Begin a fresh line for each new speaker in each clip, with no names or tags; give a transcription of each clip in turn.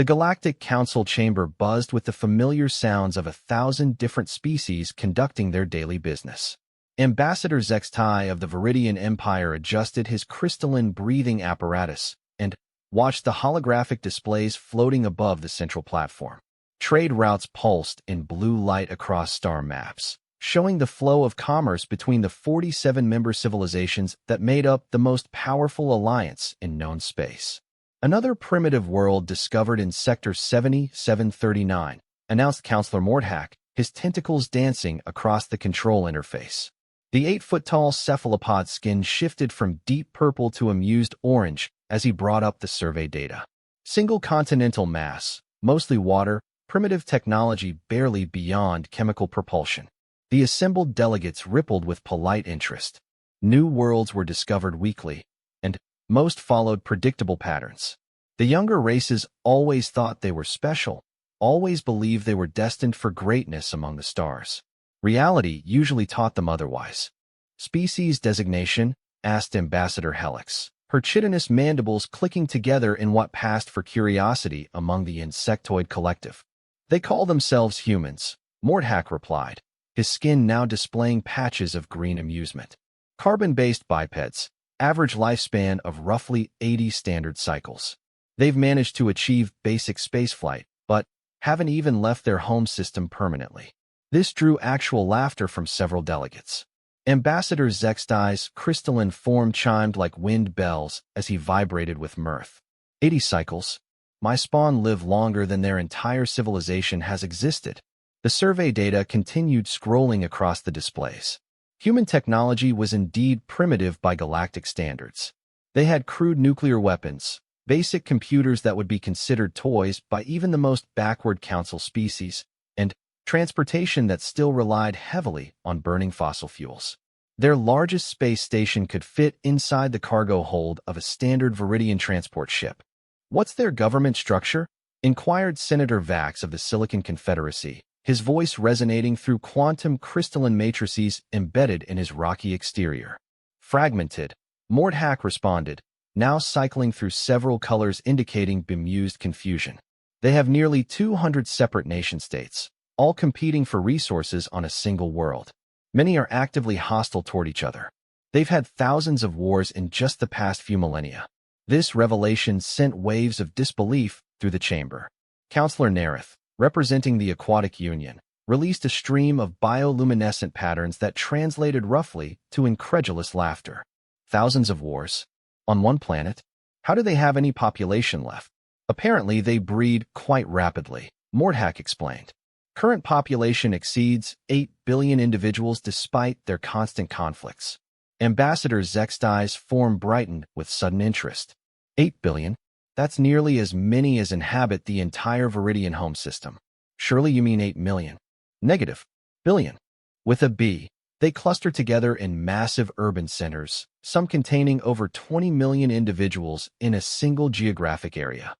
The Galactic Council chamber buzzed with the familiar sounds of 1,000 different species conducting their daily business. Ambassador Zextai of the Viridian Empire adjusted his crystalline breathing apparatus and watched the holographic displays floating above the central platform. Trade routes pulsed in blue light across star maps, showing the flow of commerce between the 47 member civilizations that made up the most powerful alliance in known space. Another primitive world discovered in Sector 7739, announced Counselor Mordhack, his tentacles dancing across the control interface. The 8-foot-tall cephalopod skin shifted from deep purple to amused orange as he brought up the survey data. Single continental mass, mostly water, primitive technology barely beyond chemical propulsion. The assembled delegates rippled with polite interest. New worlds were discovered weekly, and most followed predictable patterns. The younger races always thought they were special, always believed they were destined for greatness among the stars. Reality usually taught them otherwise. Species designation? Asked Ambassador Helix, her chitinous mandibles clicking together in what passed for curiosity among the insectoid collective. They call themselves humans, Mordhack replied, his skin now displaying patches of green amusement. Carbon-based bipeds, average lifespan of roughly 80 standard cycles. They've managed to achieve basic spaceflight, but haven't even left their home system permanently. This drew actual laughter from several delegates. Ambassador Zextai's crystalline form chimed like wind bells as he vibrated with mirth. 80 cycles. My spawn live longer than their entire civilization has existed. The survey data continued scrolling across the displays. Human technology was indeed primitive by galactic standards. They had crude nuclear weapons, basic computers that would be considered toys by even the most backward council species, and transportation that still relied heavily on burning fossil fuels. Their largest space station could fit inside the cargo hold of a standard Viridian transport ship. What's their government structure? Inquired Senator Vax of the Silicon Confederacy, his voice resonating through quantum crystalline matrices embedded in his rocky exterior. Fragmented, Mordhack responded, now cycling through several colors indicating bemused confusion. They have nearly 200 separate nation-states, all competing for resources on a single world. Many are actively hostile toward each other. They've had thousands of wars in just the past few millennia. This revelation sent waves of disbelief through the chamber. Counselor Nerith, representing the Aquatic Union, released a stream of bioluminescent patterns that translated roughly to incredulous laughter. Thousands of wars? On one planet? How do they have any population left? Apparently they breed quite rapidly, Mordhack explained. Current population exceeds 8 billion individuals despite their constant conflicts. Ambassador Zextai's form brightened with sudden interest. 8 billion? That's nearly as many as inhabit the entire Viridian home system. Surely you mean 8 million. Negative. Billion. With a B. They cluster together in massive urban centers, some containing over 20 million individuals in a single geographic area.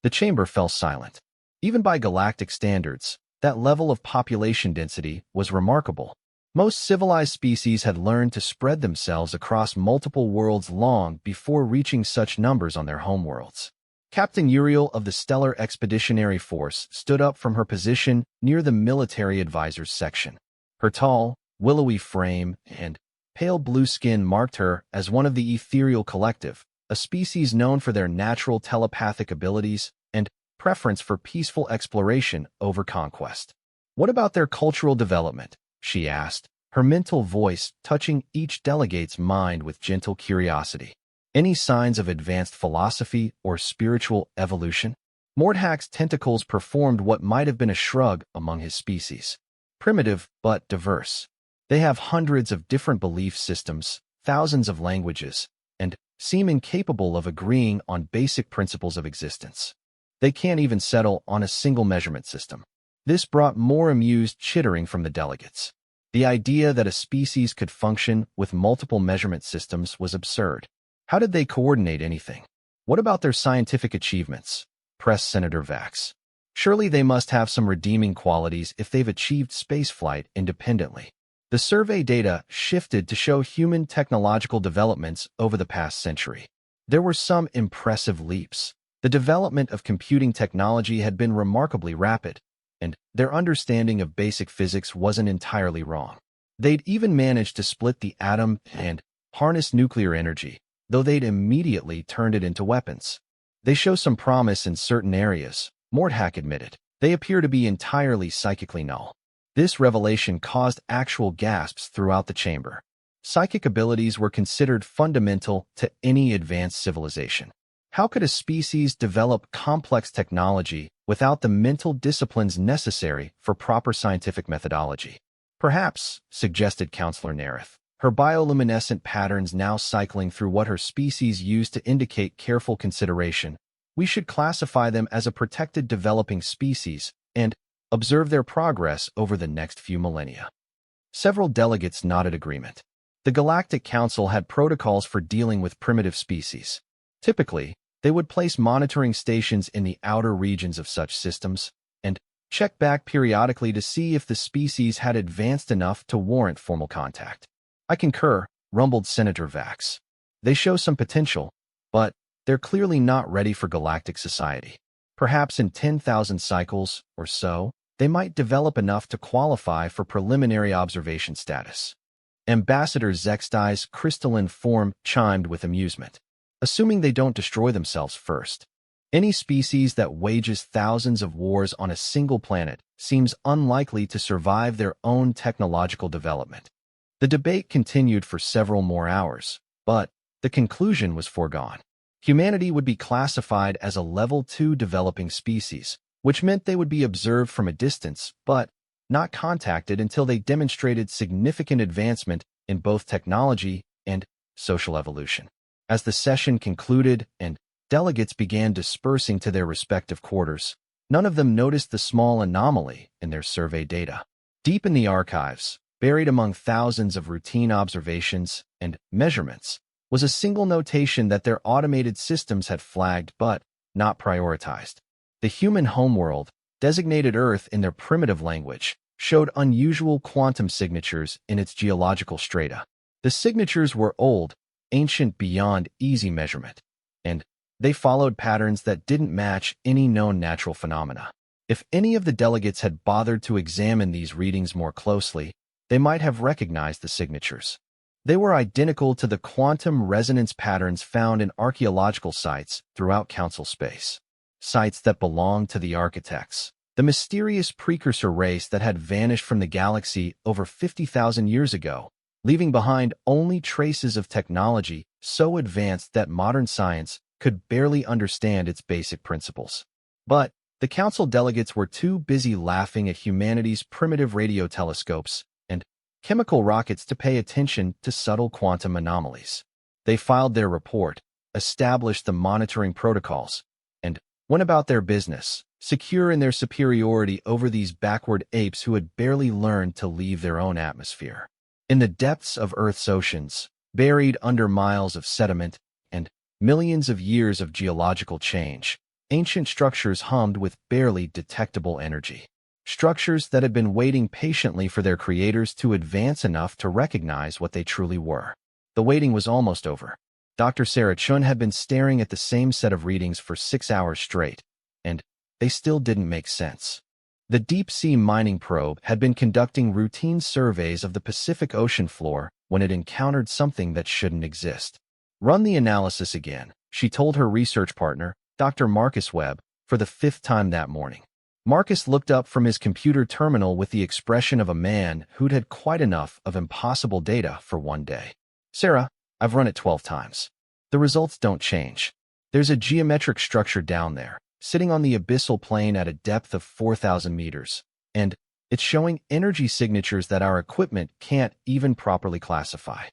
The chamber fell silent. Even by galactic standards, that level of population density was remarkable. Most civilized species had learned to spread themselves across multiple worlds long before reaching such numbers on their homeworlds. Captain Uriel of the Stellar Expeditionary Force stood up from her position near the military advisors section. Her tall, willowy frame and pale blue skin marked her as one of the Ethereal Collective, a species known for their natural telepathic abilities and preference for peaceful exploration over conquest. What about their cultural development? She asked, her mental voice touching each delegate's mind with gentle curiosity. Any signs of advanced philosophy or spiritual evolution? Mordhack's tentacles performed what might have been a shrug among his species. Primitive but diverse. They have hundreds of different belief systems, thousands of languages, and seem incapable of agreeing on basic principles of existence. They can't even settle on a single measurement system. This brought more amused chittering from the delegates. The idea that a species could function with multiple measurement systems was absurd. How did they coordinate anything? What about their scientific achievements? Pressed Senator Vax. Surely they must have some redeeming qualities if they've achieved spaceflight independently. The survey data shifted to show human technological developments over the past century. There were some impressive leaps. The development of computing technology had been remarkably rapid, and their understanding of basic physics wasn't entirely wrong. They'd even managed to split the atom and harness nuclear energy, though they'd immediately turned it into weapons. They show some promise in certain areas, Mordhack admitted. They appear to be entirely psychically null. This revelation caused actual gasps throughout the chamber. Psychic abilities were considered fundamental to any advanced civilization. How could a species develop complex technology without the mental disciplines necessary for proper scientific methodology? Perhaps, suggested Counselor Nerith, her bioluminescent patterns now cycling through what her species used to indicate careful consideration, we should classify them as a protected developing species and observe their progress over the next few millennia. Several delegates nodded agreement. The Galactic Council had protocols for dealing with primitive species. Typically, they would place monitoring stations in the outer regions of such systems and check back periodically to see if the species had advanced enough to warrant formal contact. I concur, rumbled Senator Vax. They show some potential, but they're clearly not ready for galactic society. Perhaps in 10,000 cycles or so, they might develop enough to qualify for preliminary observation status. Ambassador Zextai's crystalline form chimed with amusement. Assuming they don't destroy themselves first. Any species that wages thousands of wars on a single planet seems unlikely to survive their own technological development. The debate continued for several more hours, but the conclusion was foregone. Humanity would be classified as a Level 2 developing species, which meant they would be observed from a distance, but not contacted until they demonstrated significant advancement in both technology and social evolution. As the session concluded and delegates began dispersing to their respective quarters, none of them noticed the small anomaly in their survey data. Deep in the archives, buried among thousands of routine observations and measurements, was a single notation that their automated systems had flagged but not prioritized. The human homeworld, designated Earth in their primitive language, showed unusual quantum signatures in its geological strata. The signatures were old, ancient beyond easy measurement, and they followed patterns that didn't match any known natural phenomena. If any of the delegates had bothered to examine these readings more closely, they might have recognized the signatures. They were identical to the quantum resonance patterns found in archaeological sites throughout Council space. Sites that belonged to the architects, the mysterious precursor race that had vanished from the galaxy over 50,000 years ago, leaving behind only traces of technology so advanced that modern science could barely understand its basic principles. But the council delegates were too busy laughing at humanity's primitive radio telescopes and chemical rockets to pay attention to subtle quantum anomalies. They filed their report, established the monitoring protocols, and went about their business, secure in their superiority over these backward apes who had barely learned to leave their own atmosphere. In the depths of Earth's oceans, buried under miles of sediment and millions of years of geological change, ancient structures hummed with barely detectable energy. Structures that had been waiting patiently for their creators to advance enough to recognize what they truly were. The waiting was almost over. Dr. Sarah Chun had been staring at the same set of readings for 6 hours straight, and they still didn't make sense. The deep-sea mining probe had been conducting routine surveys of the Pacific Ocean floor when it encountered something that shouldn't exist. Run the analysis again, she told her research partner, Dr. Marcus Webb, for the 5th time that morning. Marcus looked up from his computer terminal with the expression of a man who'd had quite enough of impossible data for one day. Sarah, I've run it 12 times. The results don't change. There's a geometric structure down there, sitting on the abyssal plane at a depth of 4,000 meters, and it's showing energy signatures that our equipment can't even properly classify.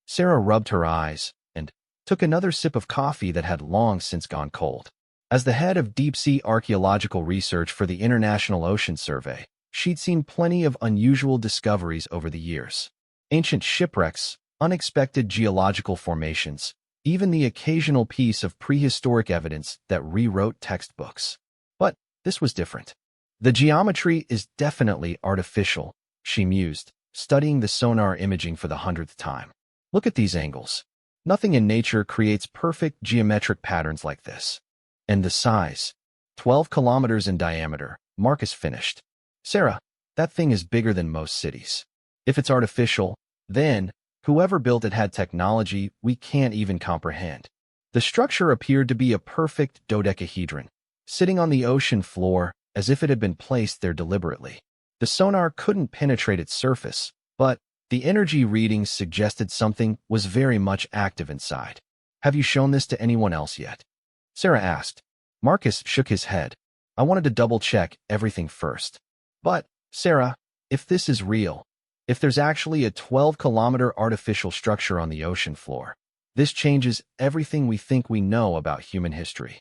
Sarah rubbed her eyes and took another sip of coffee that had long since gone cold. As the head of deep-sea archaeological research for the International Ocean Survey, she'd seen plenty of unusual discoveries over the years. Ancient shipwrecks, unexpected geological formations, even the occasional piece of prehistoric evidence that rewrote textbooks. But this was different. The geometry is definitely artificial, she mused, studying the sonar imaging for the 100th time. Look at these angles. Nothing in nature creates perfect geometric patterns like this. And the size. 12 kilometers in diameter, Marcus finished. Sarah, that thing is bigger than most cities. If it's artificial, then whoever built it had technology we can't even comprehend. The structure appeared to be a perfect dodecahedron, sitting on the ocean floor as if it had been placed there deliberately. The sonar couldn't penetrate its surface, but the energy readings suggested something was very much active inside. Have you shown this to anyone else yet? Sarah asked. Marcus shook his head. I wanted to double-check everything first. But, Sarah, if this is real, if there's actually a 12-kilometer artificial structure on the ocean floor, this changes everything we think we know about human history.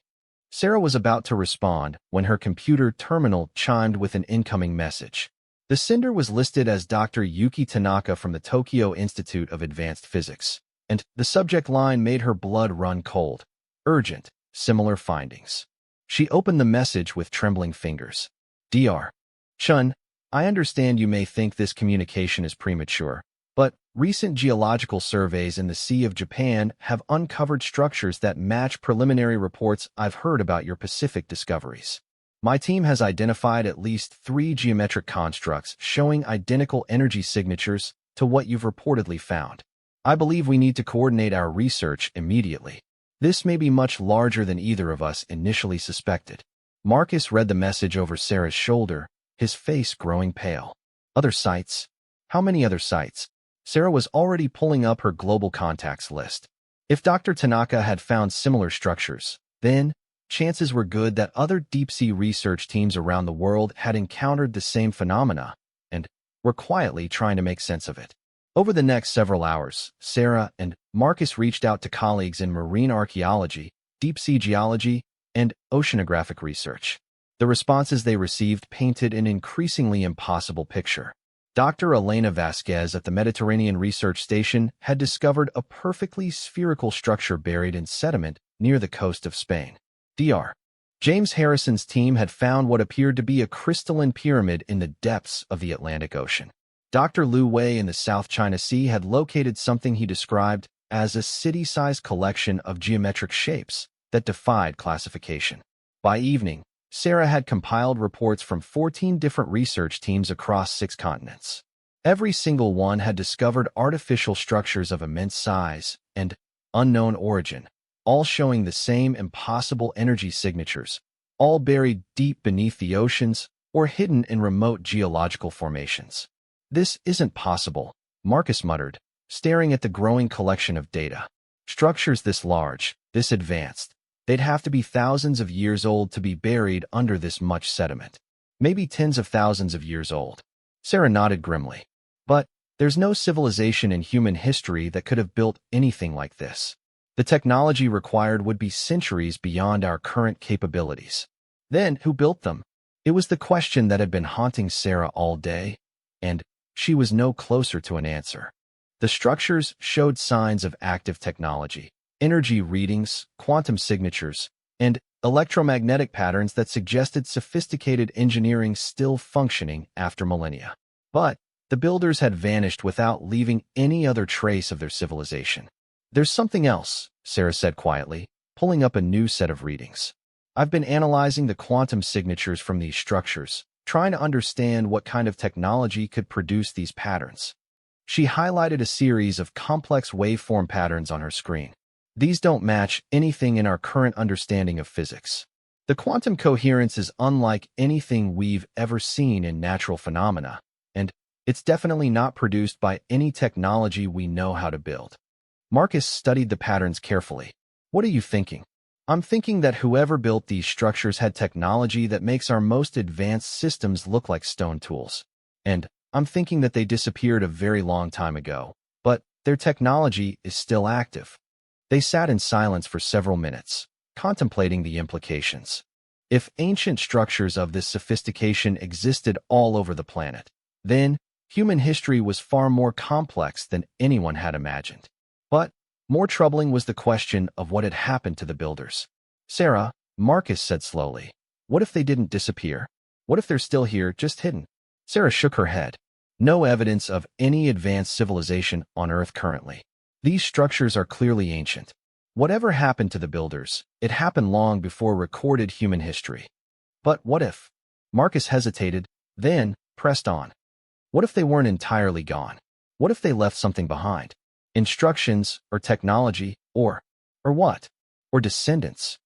Sarah was about to respond when her computer terminal chimed with an incoming message. The sender was listed as Dr. Yuki Tanaka from the Tokyo Institute of Advanced Physics, and the subject line made her blood run cold. Urgent, similar findings. She opened the message with trembling fingers. Dr. Chun, I understand you may think this communication is premature, but recent geological surveys in the Sea of Japan have uncovered structures that match preliminary reports I've heard about your Pacific discoveries. My team has identified at least 3 geometric constructs showing identical energy signatures to what you've reportedly found. I believe we need to coordinate our research immediately. This may be much larger than either of us initially suspected. Marcus read the message over Sarah's shoulder, his face growing pale. Other sites? How many other sites? Sarah was already pulling up her global contacts list. If Dr. Tanaka had found similar structures, then chances were good that other deep-sea research teams around the world had encountered the same phenomena and were quietly trying to make sense of it. Over the next several hours, Sarah and Marcus reached out to colleagues in marine archaeology, deep-sea geology, and oceanographic research. The responses they received painted an increasingly impossible picture. Dr. Elena Vasquez at the Mediterranean Research Station had discovered a perfectly spherical structure buried in sediment near the coast of Spain. Dr. James Harrison's team had found what appeared to be a crystalline pyramid in the depths of the Atlantic Ocean. Dr. Liu Wei in the South China Sea had located something he described as a city-sized collection of geometric shapes that defied classification. By evening, Sarah had compiled reports from 14 different research teams across 6 continents. Every single one had discovered artificial structures of immense size and unknown origin, all showing the same impossible energy signatures, all buried deep beneath the oceans or hidden in remote geological formations. This isn't possible, Marcus muttered, staring at the growing collection of data. Structures this large, this advanced, they'd have to be thousands of years old to be buried under this much sediment. Maybe tens of thousands of years old. Sarah nodded grimly. But there's no civilization in human history that could have built anything like this. The technology required would be centuries beyond our current capabilities. Then, who built them? It was the question that had been haunting Sarah all day, and she was no closer to an answer. The structures showed signs of active technology, energy readings, quantum signatures, and electromagnetic patterns that suggested sophisticated engineering still functioning after millennia. But the builders had vanished without leaving any other trace of their civilization. There's something else, Sarah said quietly, pulling up a new set of readings. I've been analyzing the quantum signatures from these structures, trying to understand what kind of technology could produce these patterns. She highlighted a series of complex waveform patterns on her screen. These don't match anything in our current understanding of physics. The quantum coherence is unlike anything we've ever seen in natural phenomena, and it's definitely not produced by any technology we know how to build. Marcus studied the patterns carefully. What are you thinking? I'm thinking that whoever built these structures had technology that makes our most advanced systems look like stone tools. And I'm thinking that they disappeared a very long time ago, but their technology is still active. They sat in silence for several minutes, contemplating the implications. If ancient structures of this sophistication existed all over the planet, then human history was far more complex than anyone had imagined. But more troubling was the question of what had happened to the builders. Sarah, Marcus said slowly, what if they didn't disappear? What if they're still here, just hidden? Sarah shook her head. No evidence of any advanced civilization on Earth currently. These structures are clearly ancient. Whatever happened to the builders, it happened long before recorded human history. But what if? Marcus hesitated, then pressed on. What if they weren't entirely gone? What if they left something behind? Instructions, or technology, or what? Or descendants?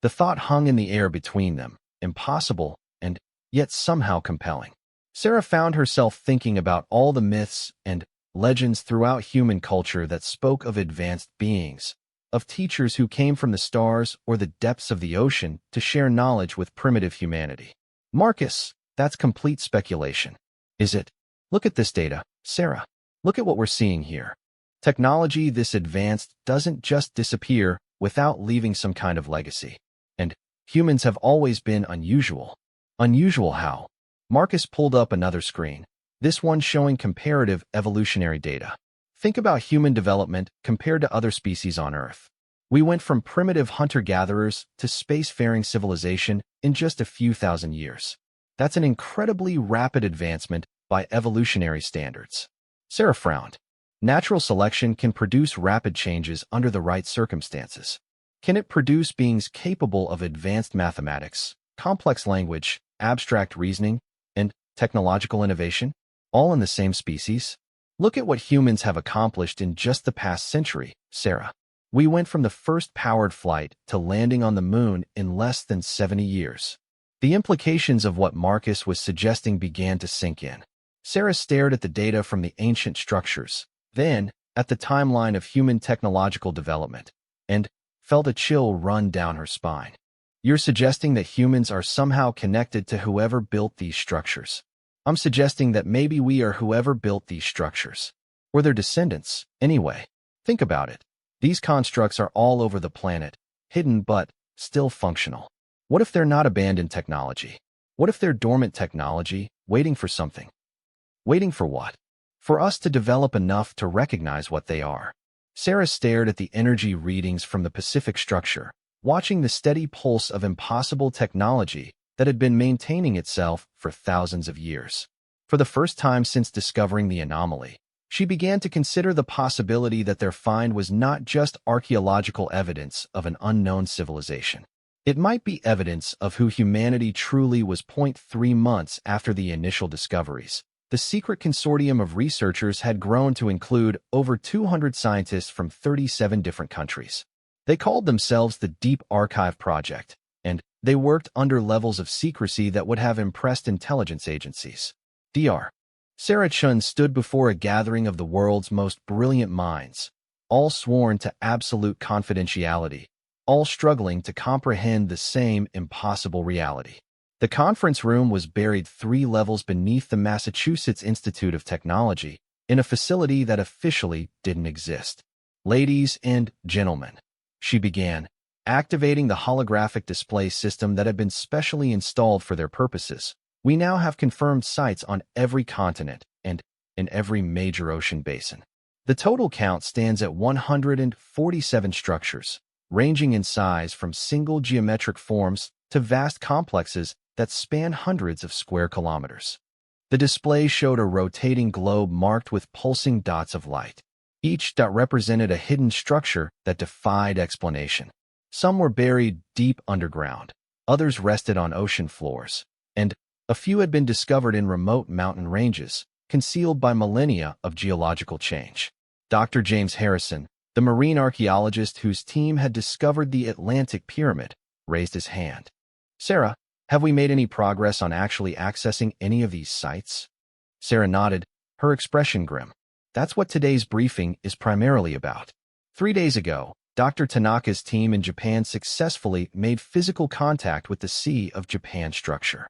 The thought hung in the air between them, impossible, and yet somehow compelling. Sarah found herself thinking about all the myths and legends throughout human culture that spoke of advanced beings, of teachers who came from the stars or the depths of the ocean to share knowledge with primitive humanity. Marcus, that's complete speculation. Is it? Look at this data, Sarah. Look at what we're seeing here. Technology this advanced doesn't just disappear without leaving some kind of legacy. And humans have always been unusual. Unusual how? Marcus pulled up another screen, this one showing comparative evolutionary data. Think about human development compared to other species on Earth. We went from primitive hunter-gatherers to spacefaring civilization in just a few thousand years. That's an incredibly rapid advancement by evolutionary standards. Sarah frowned. Natural selection can produce rapid changes under the right circumstances. Can it produce beings capable of advanced mathematics, complex language, abstract reasoning, and technological innovation, all in the same species? Look at what humans have accomplished in just the past century, Sarah. We went from the first powered flight to landing on the moon in less than 70 years. The implications of what Marcus was suggesting began to sink in. Sarah stared at the data from the ancient structures, then at the timeline of human technological development, and felt a chill run down her spine. You're suggesting that humans are somehow connected to whoever built these structures. I'm suggesting that maybe we are whoever built these structures. Or their descendants, anyway. Think about it. These constructs are all over the planet, hidden but still functional. What if they're not abandoned technology? What if they're dormant technology, waiting for something? Waiting for what? For us to develop enough to recognize what they are. Sarah stared at the energy readings from the Pacific structure, watching the steady pulse of impossible technology that had been maintaining itself for thousands of years. For the first time since discovering the anomaly, she began to consider the possibility that their find was not just archaeological evidence of an unknown civilization. It might be evidence of who humanity truly was. 3 months after the initial discoveries, the secret consortium of researchers had grown to include over 200 scientists from 37 different countries. They called themselves the Deep Archive Project, and they worked under levels of secrecy that would have impressed intelligence agencies. Dr. Sarah Chun stood before a gathering of the world's most brilliant minds, all sworn to absolute confidentiality, all struggling to comprehend the same impossible reality. The conference room was buried 3 levels beneath the Massachusetts Institute of Technology, in a facility that officially didn't exist. Ladies and gentlemen, she began, activating the holographic display system that had been specially installed for their purposes. We now have confirmed sites on every continent and in every major ocean basin. The total count stands at 147 structures, ranging in size from single geometric forms to vast complexes that span hundreds of square kilometers. The display showed a rotating globe marked with pulsing dots of light. Each dot represented a hidden structure that defied explanation. Some were buried deep underground, others rested on ocean floors, and a few had been discovered in remote mountain ranges, concealed by millennia of geological change. Dr. James Harrison, the marine archaeologist whose team had discovered the Atlantic Pyramid, raised his hand. Sarah, have we made any progress on actually accessing any of these sites? Sarah nodded, her expression grim. That's what today's briefing is primarily about. 3 days ago, Dr. Tanaka's team in Japan successfully made physical contact with the Sea of Japan structure.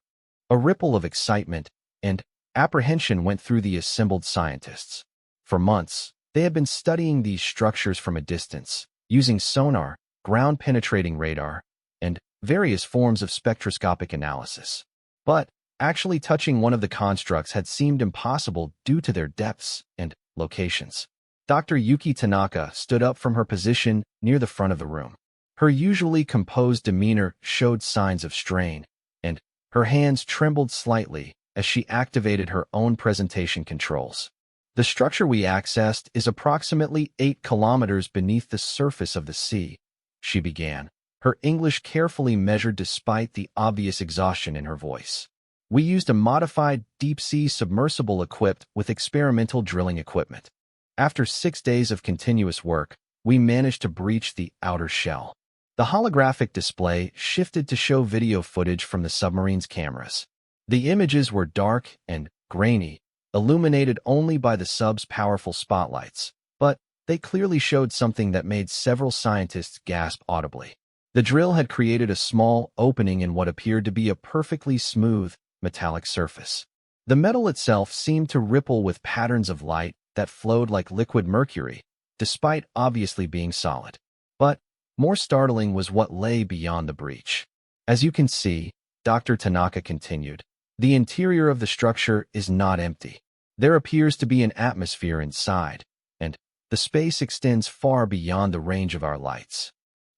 A ripple of excitement and apprehension went through the assembled scientists. For months, they had been studying these structures from a distance, using sonar, ground-penetrating radar, and various forms of spectroscopic analysis. But actually touching one of the constructs had seemed impossible due to their depths and locations. Dr. Yuki Tanaka stood up from her position near the front of the room. Her usually composed demeanor showed signs of strain, and her hands trembled slightly as she activated her own presentation controls. The structure we accessed is approximately 8 kilometers beneath the surface of the sea, she began, her English carefully measured despite the obvious exhaustion in her voice. We used a modified deep-sea submersible equipped with experimental drilling equipment. After 6 days of continuous work, we managed to breach the outer shell. The holographic display shifted to show video footage from the submarine's cameras. The images were dark and grainy, illuminated only by the sub's powerful spotlights, but they clearly showed something that made several scientists gasp audibly. The drill had created a small opening in what appeared to be a perfectly smooth, metallic surface. The metal itself seemed to ripple with patterns of light that flowed like liquid mercury, despite obviously being solid. But more startling was what lay beyond the breach. As you can see, Dr. Tanaka continued, the interior of the structure is not empty. There appears to be an atmosphere inside, and the space extends far beyond the range of our lights.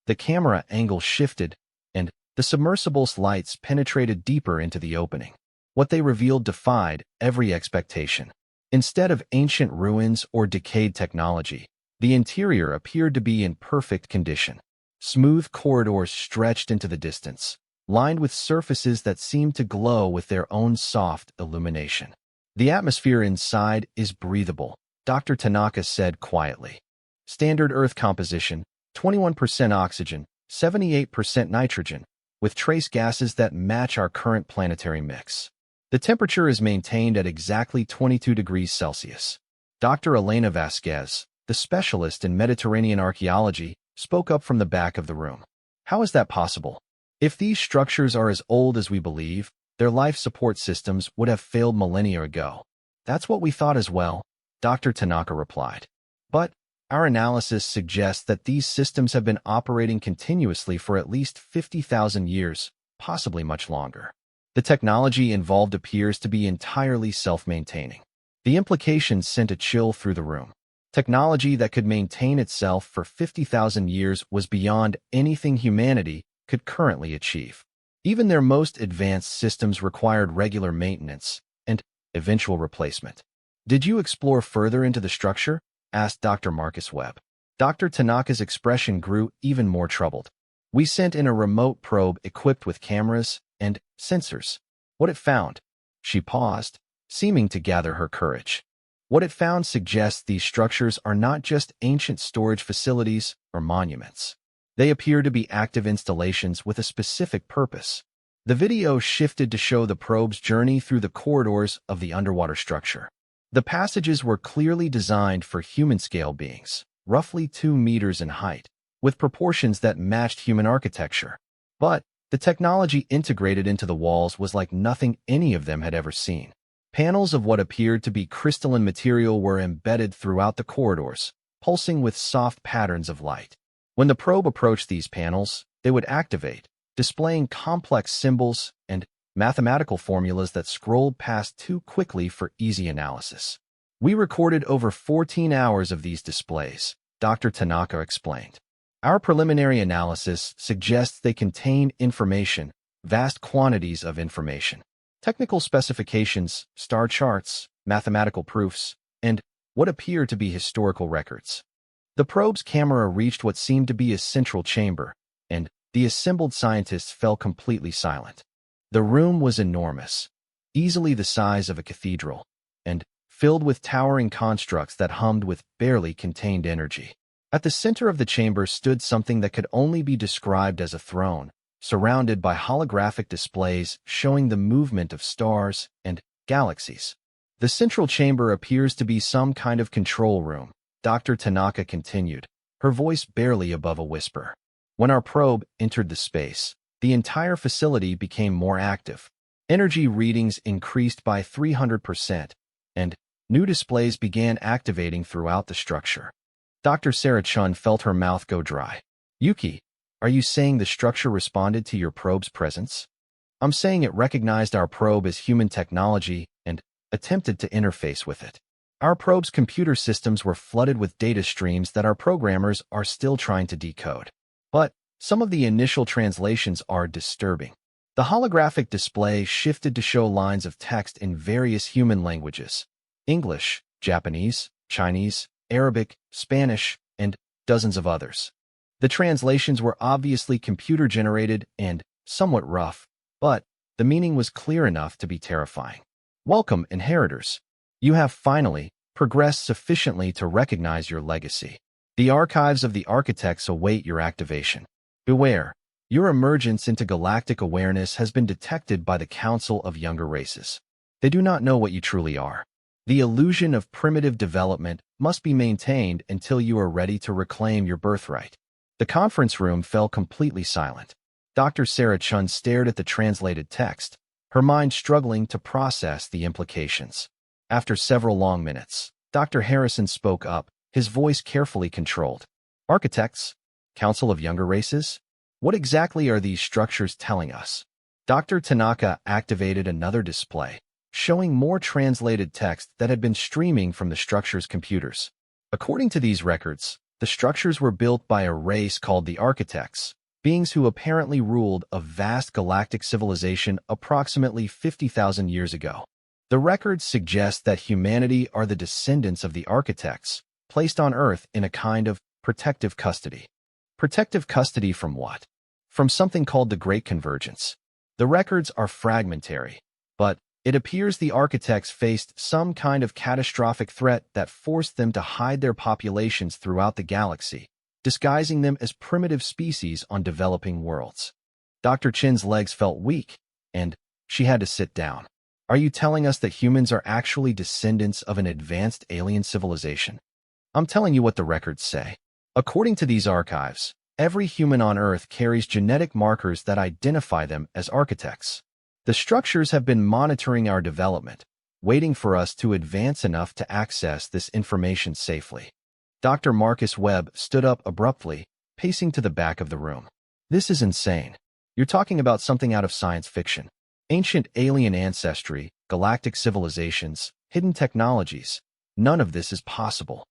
The camera angle shifted, and the submersible's lights penetrated deeper into the opening. What they revealed defied every expectation. Instead of ancient ruins or decayed technology, the interior appeared to be in perfect condition. Smooth corridors stretched into the distance, lined with surfaces that seemed to glow with their own soft illumination. The atmosphere inside is breathable, Dr. Tanaka said quietly. Standard Earth composition, 21% oxygen, 78% nitrogen, with trace gases that match our current planetary mix. The temperature is maintained at exactly 22 degrees Celsius. Dr. Elena Vasquez, the specialist in Mediterranean archaeology, spoke up from the back of the room. How is that possible? If these structures are as old as we believe, their life support systems would have failed millennia ago. That's what we thought as well, Dr. Tanaka replied. But our analysis suggests that these systems have been operating continuously for at least 50,000 years, possibly much longer. The technology involved appears to be entirely self-maintaining. The implications sent a chill through the room. Technology that could maintain itself for 50,000 years was beyond anything humanity could currently achieve. Even their most advanced systems required regular maintenance and eventual replacement. Did you explore further into the structure? Asked Dr. Marcus Webb. Dr. Tanaka's expression grew even more troubled. We sent in a remote probe equipped with cameras and sensors. What it found? She paused, seeming to gather her courage. What it found suggests these structures are not just ancient storage facilities or monuments. They appear to be active installations with a specific purpose. The video shifted to show the probe's journey through the corridors of the underwater structure. The passages were clearly designed for human-scale beings, roughly 2 meters in height, with proportions that matched human architecture. But the technology integrated into the walls was like nothing any of them had ever seen. Panels of what appeared to be crystalline material were embedded throughout the corridors, pulsing with soft patterns of light. When the probe approached these panels, they would activate, displaying complex symbols and mathematical formulas that scrolled past too quickly for easy analysis. We recorded over 14 hours of these displays, Dr. Tanaka explained. Our preliminary analysis suggests they contain information, vast quantities of information. Technical specifications, star charts, mathematical proofs, and what appear to be historical records. The probe's camera reached what seemed to be a central chamber, and the assembled scientists fell completely silent. The room was enormous, easily the size of a cathedral, and filled with towering constructs that hummed with barely contained energy. At the center of the chamber stood something that could only be described as a throne, surrounded by holographic displays showing the movement of stars and galaxies. The central chamber appears to be some kind of control room, Dr. Tanaka continued, her voice barely above a whisper. When our probe entered the space, the entire facility became more active. Energy readings increased by 300%, and new displays began activating throughout the structure. Dr. Sarah Chun felt her mouth go dry. Yuki, are you saying the structure responded to your probe's presence? I'm saying it recognized our probe as human technology and attempted to interface with it. Our probe's computer systems were flooded with data streams that our programmers are still trying to decode. But some of the initial translations are disturbing. The holographic display shifted to show lines of text in various human languages: English, Japanese, Chinese, Arabic, Spanish, and dozens of others. The translations were obviously computer-generated and somewhat rough, but the meaning was clear enough to be terrifying. Welcome, inheritors. You have finally progressed sufficiently to recognize your legacy. The archives of the architects await your activation. Beware, your emergence into galactic awareness has been detected by the Council of Younger Races. They do not know what you truly are. The illusion of primitive development must be maintained until you are ready to reclaim your birthright. The conference room fell completely silent. Dr. Sarah Chun stared at the translated text, her mind struggling to process the implications. After several long minutes, Dr. Harrison spoke up, his voice carefully controlled. Architects? Council of Younger Races? What exactly are these structures telling us? Dr. Tanaka activated another display, showing more translated text that had been streaming from the structure's computers. According to these records, the structures were built by a race called the Architects, beings who apparently ruled a vast galactic civilization approximately 50,000 years ago. The records suggest that humanity are the descendants of the Architects, placed on Earth in a kind of protective custody. Protective custody from what? From something called the Great Convergence. The records are fragmentary, but it appears the Architects faced some kind of catastrophic threat that forced them to hide their populations throughout the galaxy, disguising them as primitive species on developing worlds. Dr. Chin's legs felt weak, and she had to sit down. Are you telling us that humans are actually descendants of an advanced alien civilization? I'm telling you what the records say. According to these archives, every human on Earth carries genetic markers that identify them as architects. The structures have been monitoring our development, waiting for us to advance enough to access this information safely. Dr. Marcus Webb stood up abruptly, pacing to the back of the room. This is insane. You're talking about something out of science fiction. Ancient alien ancestry, galactic civilizations, hidden technologies. None of this is possible.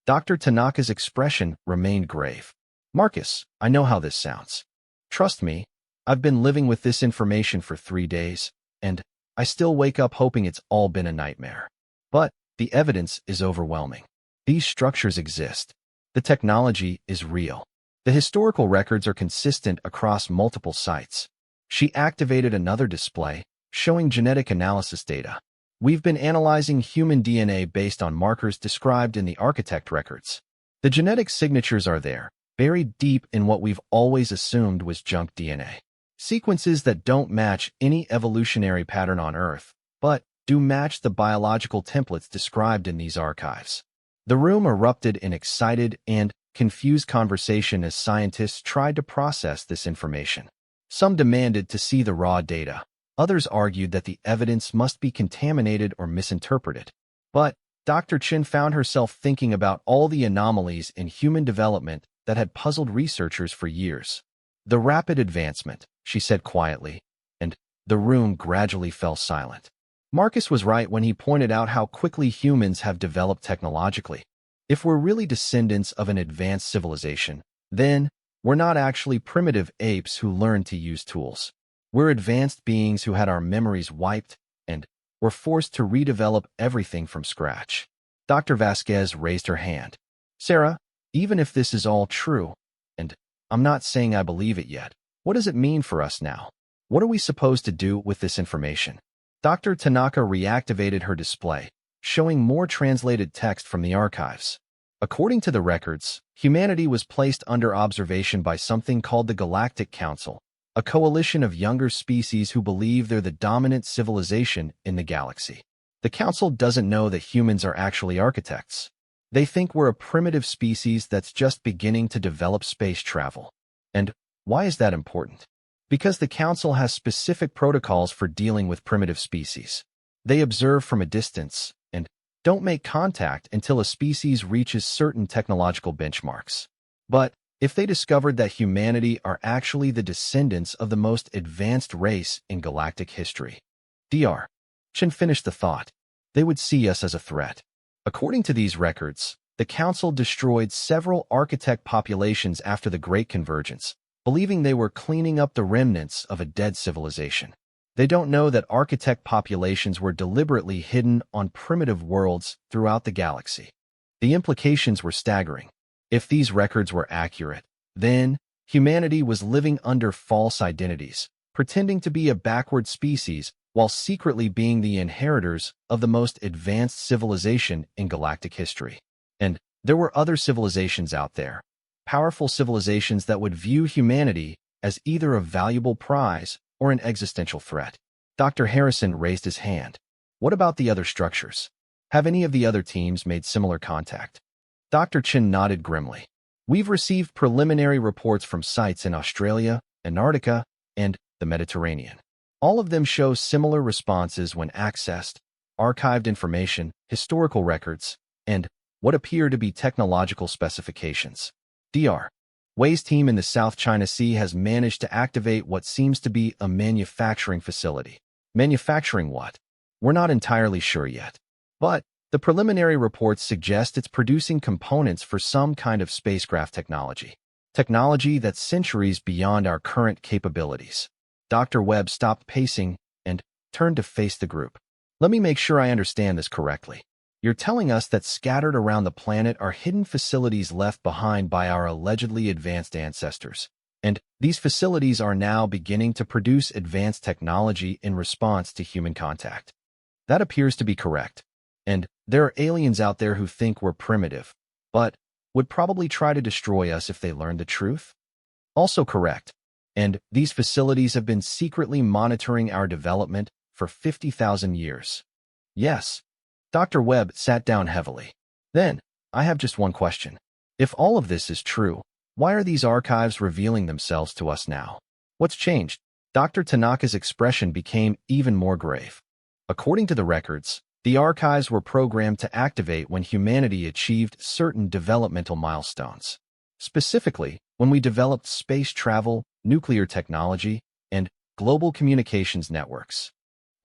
Dr. Tanaka's expression remained grave. Marcus, I know how this sounds. Trust me, I've been living with this information for 3 days, and I still wake up hoping it's all been a nightmare. But the evidence is overwhelming. These structures exist. The technology is real. The historical records are consistent across multiple sites. She activated another display, showing genetic analysis data. We've been analyzing human DNA based on markers described in the architect records. The genetic signatures are there, buried deep in what we've always assumed was junk DNA. Sequences that don't match any evolutionary pattern on Earth, but do match the biological templates described in these archives. The room erupted in excited and confused conversation as scientists tried to process this information. Some demanded to see the raw data. Others argued that the evidence must be contaminated or misinterpreted. But Dr. Chin found herself thinking about all the anomalies in human development that had puzzled researchers for years. The rapid advancement, she said quietly, and the room gradually fell silent. Marcus was right when he pointed out how quickly humans have developed technologically. If we're really descendants of an advanced civilization, then we're not actually primitive apes who learned to use tools. We're advanced beings who had our memories wiped and were forced to redevelop everything from scratch. Dr. Vasquez raised her hand. Sarah, even if this is all true, and I'm not saying I believe it yet, what does it mean for us now? What are we supposed to do with this information? Dr. Tanaka reactivated her display, showing more translated text from the archives. According to the records, humanity was placed under observation by something called the Galactic Council, a coalition of younger species who believe they're the dominant civilization in the galaxy. The council doesn't know that humans are actually architects. They think we're a primitive species that's just beginning to develop space travel. And why is that important? Because the council has specific protocols for dealing with primitive species. They observe from a distance and don't make contact until a species reaches certain technological benchmarks. But if they discovered that humanity are actually the descendants of the most advanced race in galactic history, Dr. Chin finished the thought, they would see us as a threat. According to these records, the council destroyed several architect populations after the Great Convergence, believing they were cleaning up the remnants of a dead civilization. They don't know that architect populations were deliberately hidden on primitive worlds throughout the galaxy. The implications were staggering. If these records were accurate, Then, humanity was living under false identities, pretending to be a backward species while secretly being the inheritors of the most advanced civilization in galactic history. And there were other civilizations out there, powerful civilizations that would view humanity as either a valuable prize or an existential threat. Dr. Harrison raised his hand. What about the other structures? Have any of the other teams made similar contact? Dr. Chen nodded grimly. We've received preliminary reports from sites in Australia, Antarctica, and the Mediterranean. All of them show similar responses when accessed: archived information, historical records, and what appear to be technological specifications. Dr. Wei's team in the South China Sea has managed to activate what seems to be a manufacturing facility. Manufacturing what? We're not entirely sure yet. But the preliminary reports suggest it's producing components for some kind of spacecraft technology. Technology that's centuries beyond our current capabilities. Dr. Webb stopped pacing and turned to face the group. Let me make sure I understand this correctly. You're telling us that scattered around the planet are hidden facilities left behind by our allegedly advanced ancestors. And these facilities are now beginning to produce advanced technology in response to human contact. That appears to be correct. And there are aliens out there who think we're primitive, but would probably try to destroy us if they learned the truth. Also correct. And these facilities have been secretly monitoring our development for 50,000 years. Yes. Dr. Webb sat down heavily. Then, I have just one question. If all of this is true, why are these archives revealing themselves to us now? What's changed? Dr. Tanaka's expression became even more grave. According to the records, the archives were programmed to activate when humanity achieved certain developmental milestones. Specifically, when we developed space travel, nuclear technology, and global communications networks.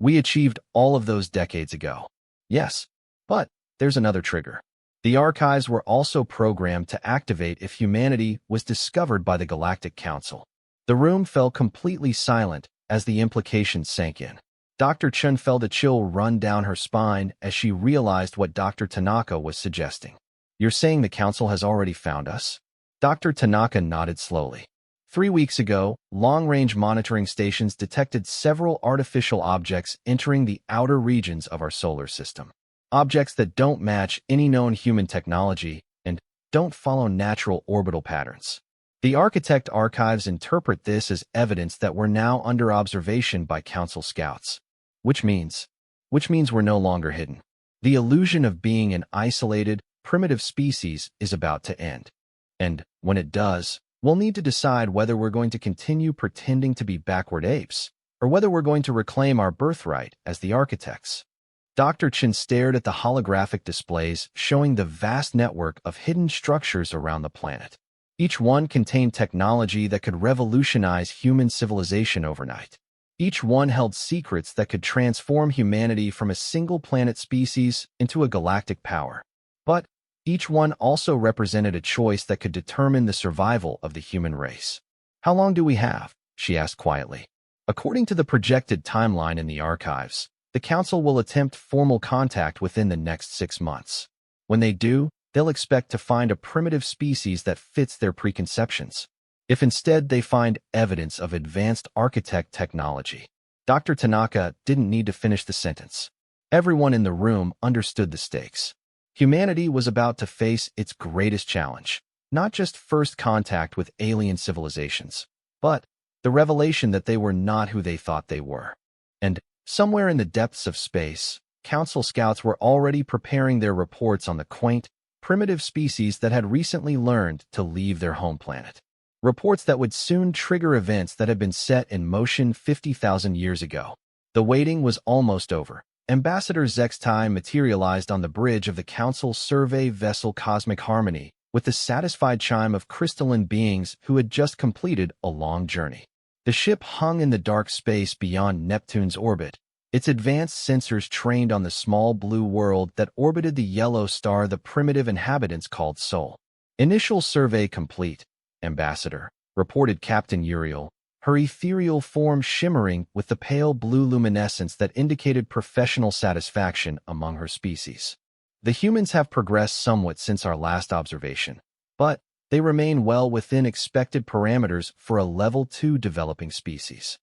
We achieved all of those decades ago. Yes, but there's another trigger. The archives were also programmed to activate if humanity was discovered by the Galactic Council. The room fell completely silent as the implications sank in. Dr. Chen felt a chill run down her spine as she realized what Dr. Tanaka was suggesting. You're saying the Council has already found us? Dr. Tanaka nodded slowly. 3 weeks ago, long-range monitoring stations detected several artificial objects entering the outer regions of our solar system. Objects that don't match any known human technology and don't follow natural orbital patterns. The Architect archives interpret this as evidence that we're now under observation by Council scouts. Which means we're no longer hidden. The illusion of being an isolated, primitive species is about to end. And when it does, we'll need to decide whether we're going to continue pretending to be backward apes, or whether we're going to reclaim our birthright as the architects. Dr. Chen stared at the holographic displays showing the vast network of hidden structures around the planet. Each one contained technology that could revolutionize human civilization overnight. Each one held secrets that could transform humanity from a single-planet species into a galactic power. But each one also represented a choice that could determine the survival of the human race. How long do we have? She asked quietly. According to the projected timeline in the archives, the Council will attempt formal contact within the next 6 months. When they do, they'll expect to find a primitive species that fits their preconceptions. If instead they find evidence of advanced architect technology. Dr. Tanaka didn't need to finish the sentence. Everyone in the room understood the stakes. Humanity was about to face its greatest challenge, not just first contact with alien civilizations, but the revelation that they were not who they thought they were. And somewhere in the depths of space, Council scouts were already preparing their reports on the quaint, primitive species that had recently learned to leave their home planet. Reports that would soon trigger events that had been set in motion 50,000 years ago. The waiting was almost over. Ambassador Zek's time materialized on the bridge of the Council survey vessel Cosmic Harmony with the satisfied chime of crystalline beings who had just completed a long journey. The ship hung in the dark space beyond Neptune's orbit, its advanced sensors trained on the small blue world that orbited the yellow star the primitive inhabitants called Sol. Initial survey complete, Ambassador, reported Captain Uriel, her ethereal form shimmering with the pale blue luminescence that indicated professional satisfaction among her species. The humans have progressed somewhat since our last observation, but They remain well within expected parameters for a Level 2 developing species.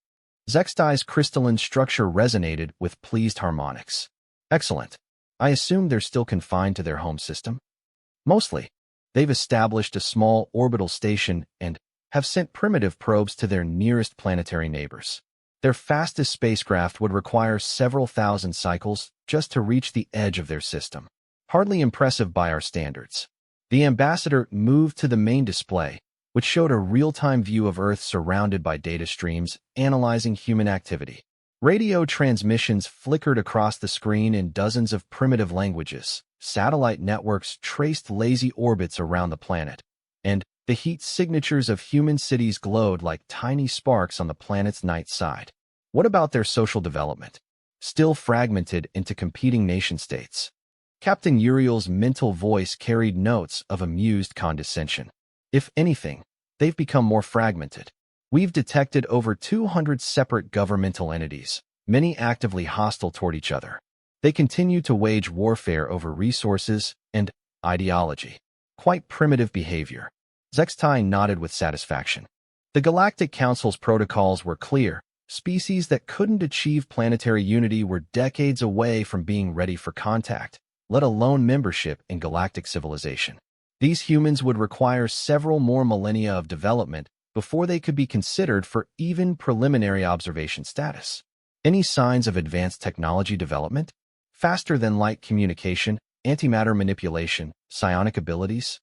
Zextai's crystalline structure resonated with pleased harmonics. Excellent. I assume they're still confined to their home system? Mostly. They've established a small orbital station and have sent primitive probes to their nearest planetary neighbors. Their fastest spacecraft would require several thousand cycles just to reach the edge of their system. Hardly impressive by our standards. The ambassador moved to the main display, which showed a real-time view of Earth surrounded by data streams analyzing human activity. Radio transmissions flickered across the screen in dozens of primitive languages. Satellite networks traced lazy orbits around the planet, and the heat signatures of human cities glowed like tiny sparks on the planet's night side. What about their social development? Still fragmented into competing nation-states. Captain Uriel's mental voice carried notes of amused condescension. If anything, they've become more fragmented. We've detected over 200 separate governmental entities, many actively hostile toward each other. They continue to wage warfare over resources and ideology. Quite primitive behavior. Zextai nodded with satisfaction. The Galactic Council's protocols were clear. Species that couldn't achieve planetary unity were decades away from being ready for contact, let alone membership in galactic civilization. These humans would require several more millennia of development before they could be considered for even preliminary observation status. Any signs of advanced technology development? Faster-than-light communication, antimatter manipulation, psionic abilities?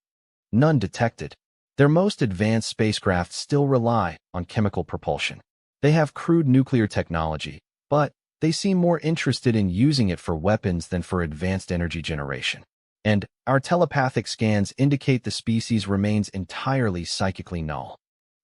None detected. Their most advanced spacecraft still rely on chemical propulsion. They have crude nuclear technology, but they seem more interested in using it for weapons than for advanced energy generation. And our telepathic scans indicate the species remains entirely psychically null.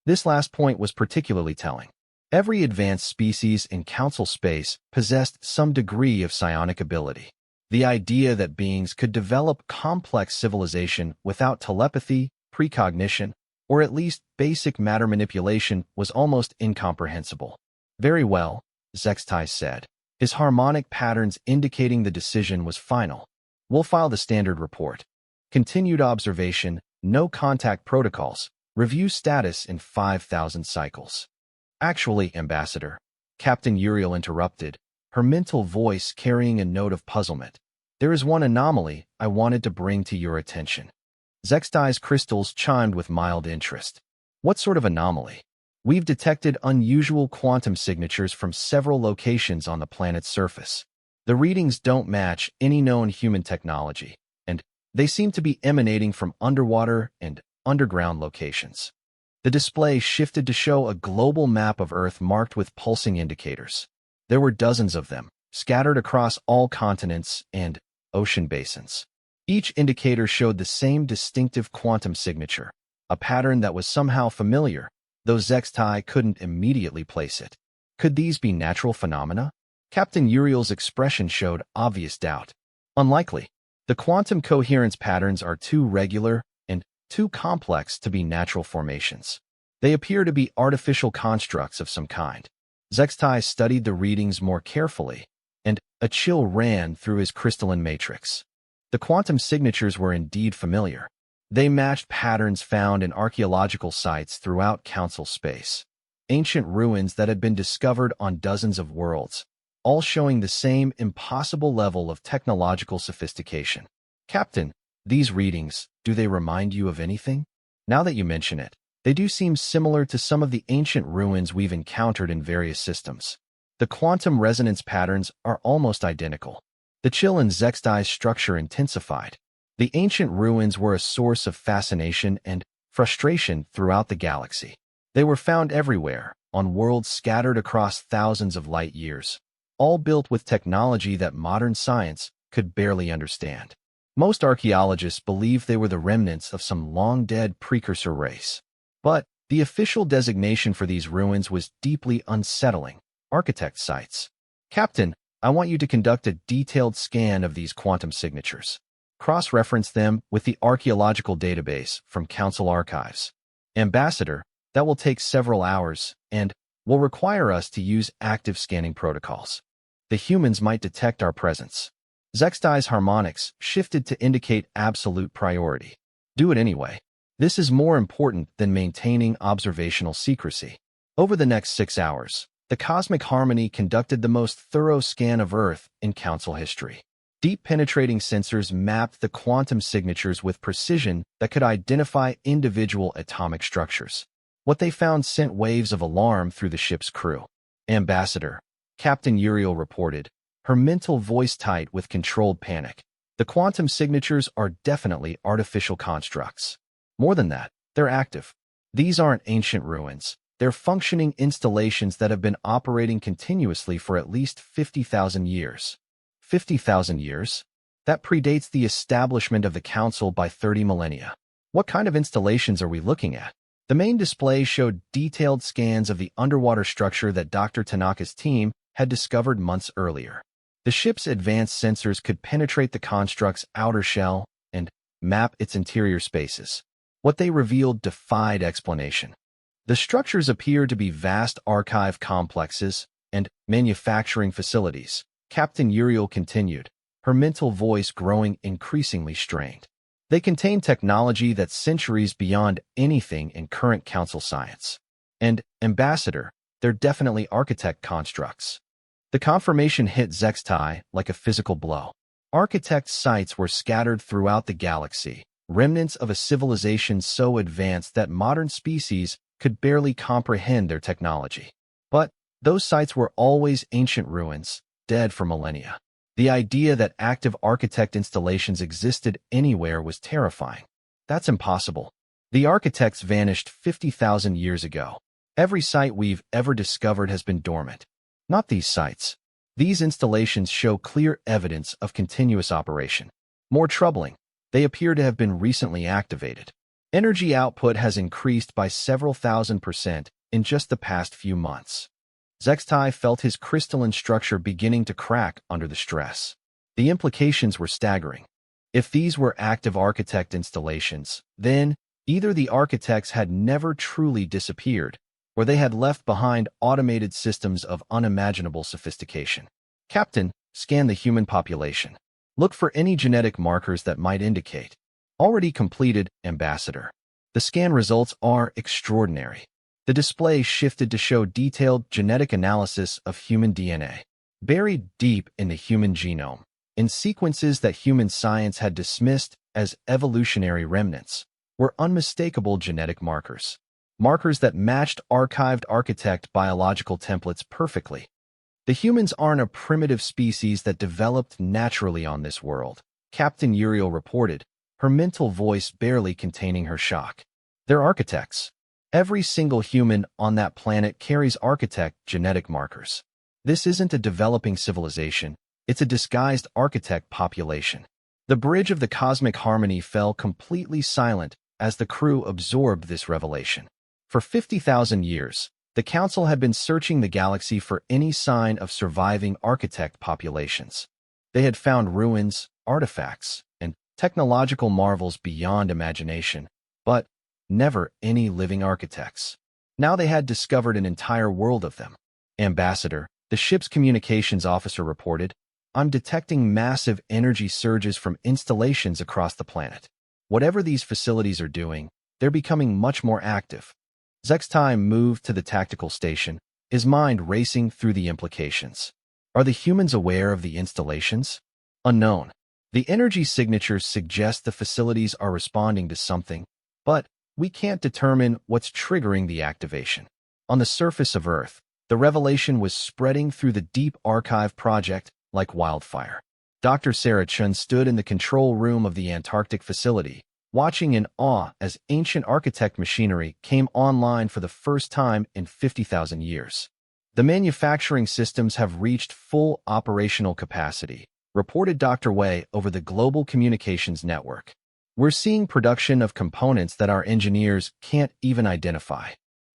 This last point was particularly telling. Every advanced species in Council space possessed some degree of psionic ability. The idea that beings could develop complex civilization without telepathy, precognition, or at least basic matter manipulation was almost incomprehensible. Very well, Zextai said, his harmonic patterns indicating the decision was final. We'll file the standard report. Continued observation, no contact protocols, review status in 5,000 cycles. Actually, Ambassador, Captain Uriel interrupted, her mental voice carrying a note of puzzlement. There is one anomaly I wanted to bring to your attention. Zextai's crystals chimed with mild interest. What sort of anomaly? We've detected unusual quantum signatures from several locations on the planet's surface. The readings don't match any known human technology, and they seem to be emanating from underwater and underground locations. The display shifted to show a global map of Earth marked with pulsing indicators. There were dozens of them, scattered across all continents and ocean basins. Each indicator showed the same distinctive quantum signature, a pattern that was somehow familiar, though Zextai couldn't immediately place it. Could these be natural phenomena? Captain Uriel's expression showed obvious doubt. Unlikely. The quantum coherence patterns are too regular and too complex to be natural formations. They appear to be artificial constructs of some kind. Zextai studied the readings more carefully, and a chill ran through his crystalline matrix. The quantum signatures were indeed familiar. They matched patterns found in archaeological sites throughout Council space. Ancient ruins that had been discovered on dozens of worlds, all showing the same impossible level of technological sophistication. Captain, these readings, do they remind you of anything? Now that you mention it, they do seem similar to some of the ancient ruins we've encountered in various systems. The quantum resonance patterns are almost identical. The chill in Zextai's structure intensified. The ancient ruins were a source of fascination and frustration throughout the galaxy. They were found everywhere, on worlds scattered across thousands of light years, all built with technology that modern science could barely understand. Most archaeologists believe they were the remnants of some long-dead precursor race. But the official designation for these ruins was deeply unsettling. Architect sites. Captain, I want you to conduct a detailed scan of these quantum signatures. Cross-reference them with the archaeological database from Council archives. Ambassador, that will take several hours and will require us to use active scanning protocols. The humans might detect our presence. Zextai's harmonics shifted to indicate absolute priority. Do it anyway. This is more important than maintaining observational secrecy. Over the next 6 hours, the Cosmic Harmony conducted the most thorough scan of Earth in Council history. Deep penetrating sensors mapped the quantum signatures with precision that could identify individual atomic structures. What they found sent waves of alarm through the ship's crew. Ambassador, Captain Uriel reported, her mental voice tight with controlled panic. The quantum signatures are definitely artificial constructs. More than that, they're active. These aren't ancient ruins. They're functioning installations that have been operating continuously for at least 50,000 years. 50,000 years? That predates the establishment of the Council by 30 millennia. What kind of installations are we looking at? The main display showed detailed scans of the underwater structure that Dr. Tanaka's team had discovered months earlier. The ship's advanced sensors could penetrate the construct's outer shell and map its interior spaces. What they revealed defied explanation. The structures appear to be vast archive complexes and manufacturing facilities. Captain Uriel continued, her mental voice growing increasingly strained. They contain technology that's centuries beyond anything in current Council science. And, Ambassador, they're definitely architect constructs. The confirmation hit Zextai like a physical blow. Architect sites were scattered throughout the galaxy, remnants of a civilization so advanced that modern species could barely comprehend their technology. But those sites were always ancient ruins, dead for millennia. The idea that active architect installations existed anywhere was terrifying. That's impossible. The architects vanished 50,000 years ago. Every site we've ever discovered has been dormant. Not these sites. These installations show clear evidence of continuous operation. More troubling, they appear to have been recently activated. Energy output has increased by several thousand% in just the past few months. Zextai felt his crystalline structure beginning to crack under the stress. The implications were staggering. If these were active architect installations, then either the architects had never truly disappeared, or they had left behind automated systems of unimaginable sophistication. Captain, scan the human population. Look for any genetic markers that might indicate. Already completed, Ambassador. The scan results are extraordinary. The display shifted to show detailed genetic analysis of human DNA, buried deep in the human genome, in sequences that human science had dismissed as evolutionary remnants, were unmistakable genetic markers. Markers that matched archived architect biological templates perfectly. The humans aren't a primitive species that developed naturally on this world, Captain Uriel reported, her mental voice barely containing her shock. They're architects. Every single human on that planet carries architect genetic markers. This isn't a developing civilization, it's a disguised architect population. The bridge of the Cosmic Harmony fell completely silent as the crew absorbed this revelation. For 50,000 years, the Council had been searching the galaxy for any sign of surviving architect populations. They had found ruins, artifacts, and technological marvels beyond imagination, but never any living architects. Now they had discovered an entire world of them. Ambassador, the ship's communications officer reported, I'm detecting massive energy surges from installations across the planet. Whatever these facilities are doing, they're becoming much more active. Zextai moved to the tactical station, his mind racing through the implications. Are the humans aware of the installations? Unknown. The energy signatures suggest the facilities are responding to something, but we can't determine what's triggering the activation. On the surface of Earth, the revelation was spreading through the Deep Archive project like wildfire. Dr. Sarah Chun stood in the control room of the Antarctic facility, watching in awe as ancient architect machinery came online for the first time in 50,000 years. The manufacturing systems have reached full operational capacity, reported Dr. Wei over the Global Communications Network. We're seeing production of components that our engineers can't even identify.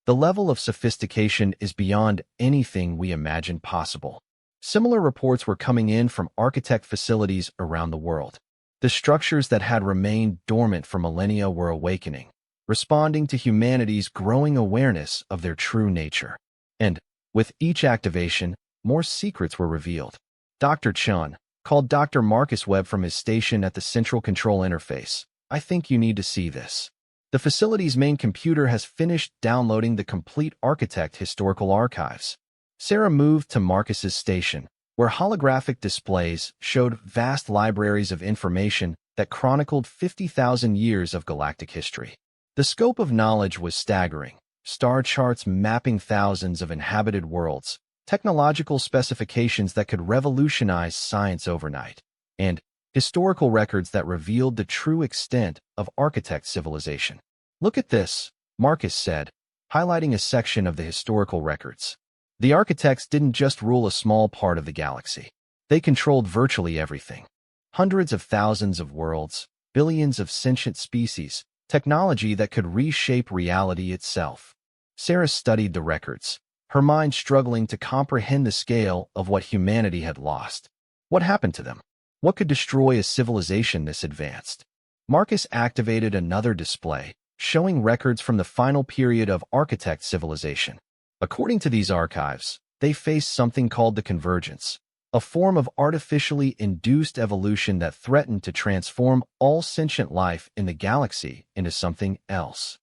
The level of sophistication is beyond anything we imagined possible. Similar reports were coming in from architect facilities around the world. The structures that had remained dormant for millennia were awakening, responding to humanity's growing awareness of their true nature. And, with each activation, more secrets were revealed. Dr. Chun called Dr. Marcus Webb from his station at the Central Control Interface. I think you need to see this. The facility's main computer has finished downloading the complete architect historical archives. Sarah moved to Marcus's station, where holographic displays showed vast libraries of information that chronicled 50,000 years of galactic history. The scope of knowledge was staggering: star charts mapping thousands of inhabited worlds, technological specifications that could revolutionize science overnight, and historical records that revealed the true extent of architect civilization. "Look at this," Marcus said, highlighting a section of the historical records. The architects didn't just rule a small part of the galaxy. They controlled virtually everything. Hundreds of thousands of worlds, billions of sentient species, technology that could reshape reality itself. Sarah studied the records, her mind struggling to comprehend the scale of what humanity had lost. What happened to them? What could destroy a civilization this advanced? Marcus activated another display, showing records from the final period of architect civilization. According to these archives, they faced something called the convergence, a form of artificially induced evolution that threatened to transform all sentient life in the galaxy into something else.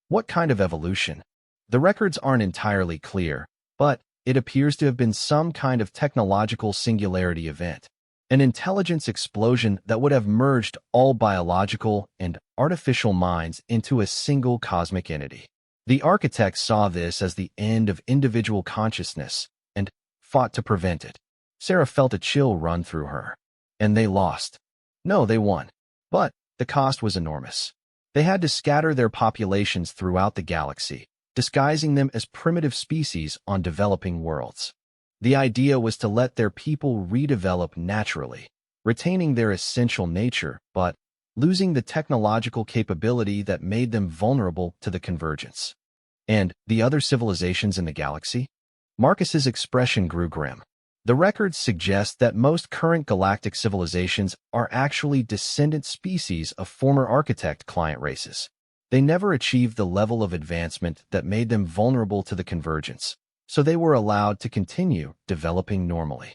What kind of evolution? The records aren't entirely clear, but it appears to have been some kind of technological singularity event, an intelligence explosion that would have merged all biological and artificial minds into a single cosmic entity. The architects saw this as the end of individual consciousness and fought to prevent it. Sarah felt a chill run through her. And they lost. No, they won. But the cost was enormous. They had to scatter their populations throughout the galaxy, disguising them as primitive species on developing worlds. The idea was to let their people redevelop naturally, retaining their essential nature, but losing the technological capability that made them vulnerable to the convergence. And the other civilizations in the galaxy? Marcus's expression grew grim. The records suggest that most current galactic civilizations are actually descendant species of former architect client races. They never achieved the level of advancement that made them vulnerable to the convergence, so they were allowed to continue developing normally.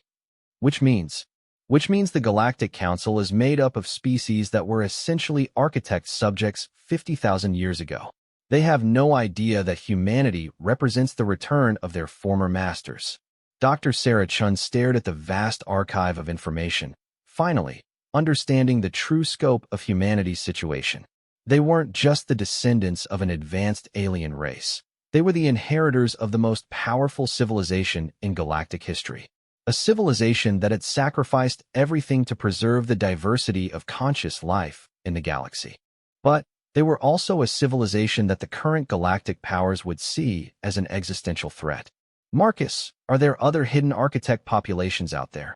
Which means the Galactic Council is made up of species that were essentially architect subjects 50,000 years ago. They have no idea that humanity represents the return of their former masters. Dr. Sarah Chun stared at the vast archive of information, finally understanding the true scope of humanity's situation. They weren't just the descendants of an advanced alien race. They were the inheritors of the most powerful civilization in galactic history. A civilization that had sacrificed everything to preserve the diversity of conscious life in the galaxy. But they were also a civilization that the current galactic powers would see as an existential threat. "Marcus, are there other hidden architect populations out there?"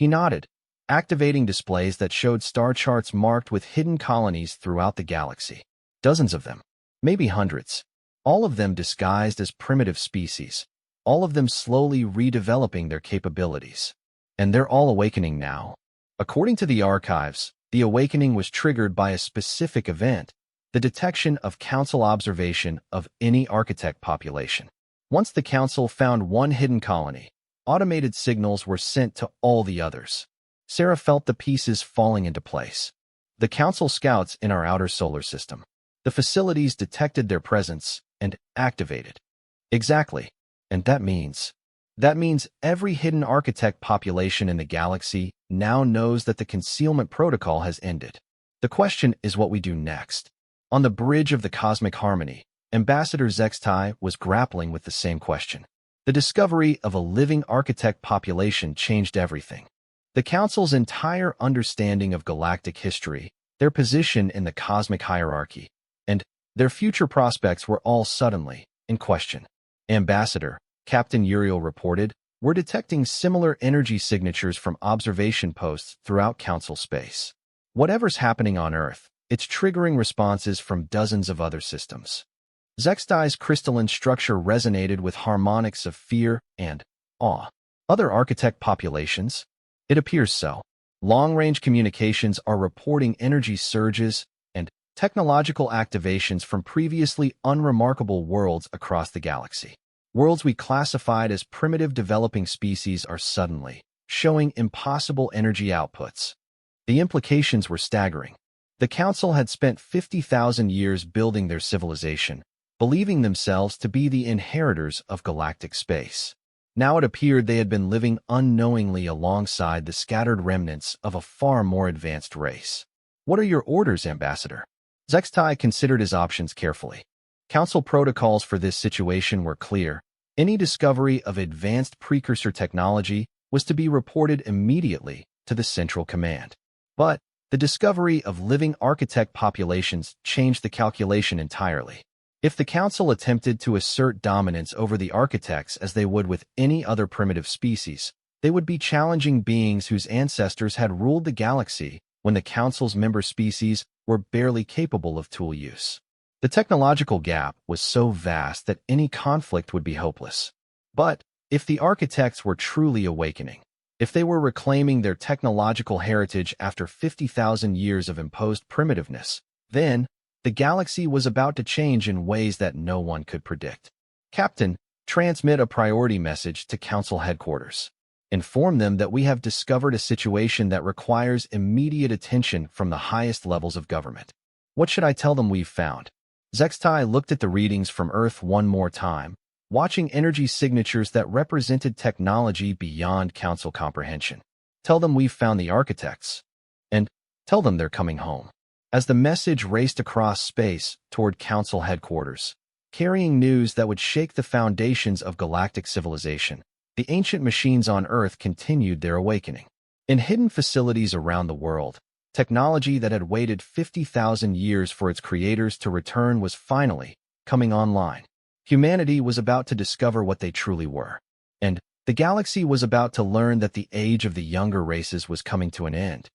He nodded, activating displays that showed star charts marked with hidden colonies throughout the galaxy. Dozens of them, maybe hundreds, all of them disguised as primitive species. All of them slowly redeveloping their capabilities. And they're all awakening now. According to the archives, the awakening was triggered by a specific event, the detection of Council observation of any architect population. Once the Council found one hidden colony, automated signals were sent to all the others. Sarah felt the pieces falling into place. The Council scouts in our outer solar system. The facilities detected their presence and activated. Exactly. And that means every hidden architect population in the galaxy now knows that the concealment protocol has ended. The question is what we do next. On the bridge of the cosmic harmony, Ambassador Zextai was grappling with the same question. The discovery of a living architect population changed everything. The Council's entire understanding of galactic history, their position in the cosmic hierarchy, and their future prospects were all suddenly in question. "Ambassador," Captain Uriel reported, "we're detecting similar energy signatures from observation posts throughout Council space. Whatever's happening on Earth, it's triggering responses from dozens of other systems." Zextai's crystalline structure resonated with harmonics of fear and awe. Other architect populations? It appears so. Long-range communications are reporting energy surges and technological activations from previously unremarkable worlds across the galaxy. Worlds we classified as primitive developing species are suddenly showing impossible energy outputs. The implications were staggering. The Council had spent 50,000 years building their civilization, believing themselves to be the inheritors of galactic space. Now it appeared they had been living unknowingly alongside the scattered remnants of a far more advanced race. What are your orders, Ambassador? Zextai considered his options carefully. Council protocols for this situation were clear. Any discovery of advanced precursor technology was to be reported immediately to the Central Command. But the discovery of living architect populations changed the calculation entirely. If the Council attempted to assert dominance over the architects as they would with any other primitive species, they would be challenging beings whose ancestors had ruled the galaxy when the Council's member species were barely capable of tool use. The technological gap was so vast that any conflict would be hopeless. But if the architects were truly awakening, if they were reclaiming their technological heritage after 50,000 years of imposed primitiveness, then the galaxy was about to change in ways that no one could predict. Captain, transmit a priority message to Council headquarters. Inform them that we have discovered a situation that requires immediate attention from the highest levels of government. What should I tell them we've found? Zextai looked at the readings from Earth one more time, watching energy signatures that represented technology beyond Council comprehension. Tell them we've found the architects. And tell them they're coming home. As the message raced across space toward Council headquarters, carrying news that would shake the foundations of galactic civilization, the ancient machines on Earth continued their awakening. In hidden facilities around the world, technology that had waited 50,000 years for its creators to return was finally coming online. Humanity was about to discover what they truly were, and the galaxy was about to learn that the age of the younger races was coming to an end.